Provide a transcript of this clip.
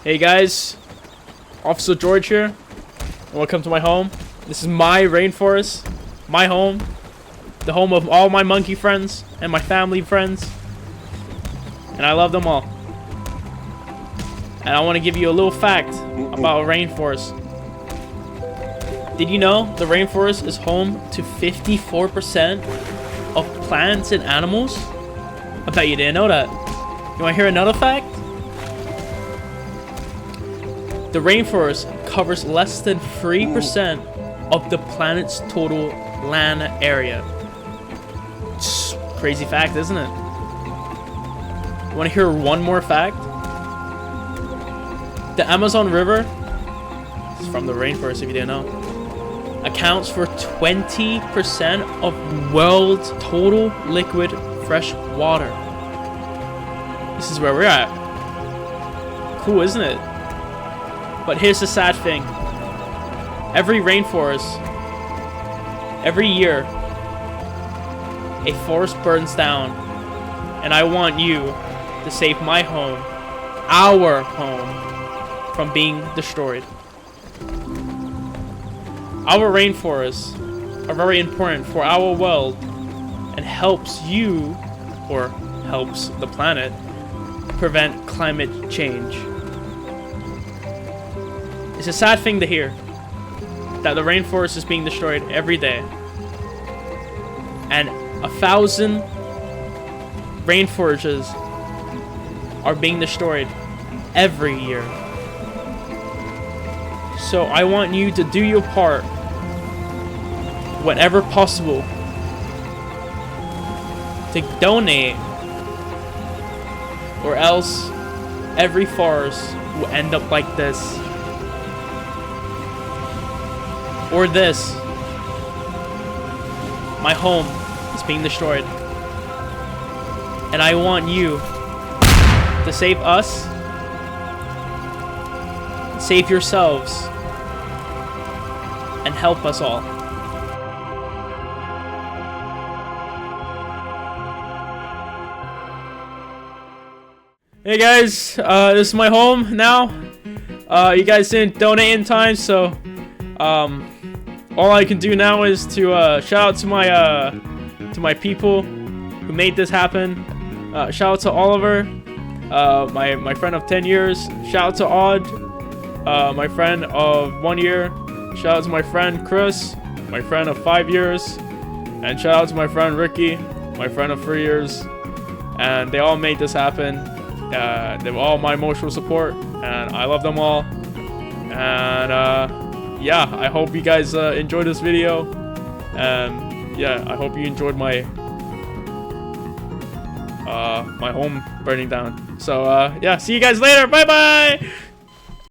Hey guys, Officer George here, and welcome to my home. This is my rainforest, my home, the home of all my monkey friends and my family friends, and I love them all. And I want to give you a little fact about a rainforest. Did you know the rainforest is home to 54% of plants and animals? I bet you didn't know that. You want to hear another fact? The rainforest covers less than 3% of the planet's total land area. It's a crazy fact, isn't it? You want to hear one more fact? The Amazon River, this is from the rainforest if you didn't know, accounts for 20% of world's total liquid fresh water. This is where we're at. Cool, isn't it? But here's the sad thing. Every rainforest, every year, a forest burns down. And I want you to save my home, our home, from being destroyed. Our rainforests are very important for our world and helps you, or helps the planet, prevent climate change. It's a sad thing to hear that the rainforest is being destroyed every day, and 1,000 rainforests are being destroyed every year. So I want you to do your part, whenever possible, to donate, or else every forest will end up like this. Or this. My home is being destroyed. And I want you to save us, save yourselves, and help us all. Hey guys, this is my home now. You guys didn't donate in time, so all I can do now is to shout out to my people who made this happen. Shout out to Oliver, my friend of 10 years. Shout out to Odd, my friend of 1 year. Shout out to my friend Chris, my friend of 5 years. And shout out to my friend Ricky, my friend of 3 years. And they all made this happen. They were all my emotional support, and I love them all. And yeah, I hope you guys enjoyed this video, and yeah, I hope you enjoyed my my home burning down. So yeah, see you guys later. Bye bye.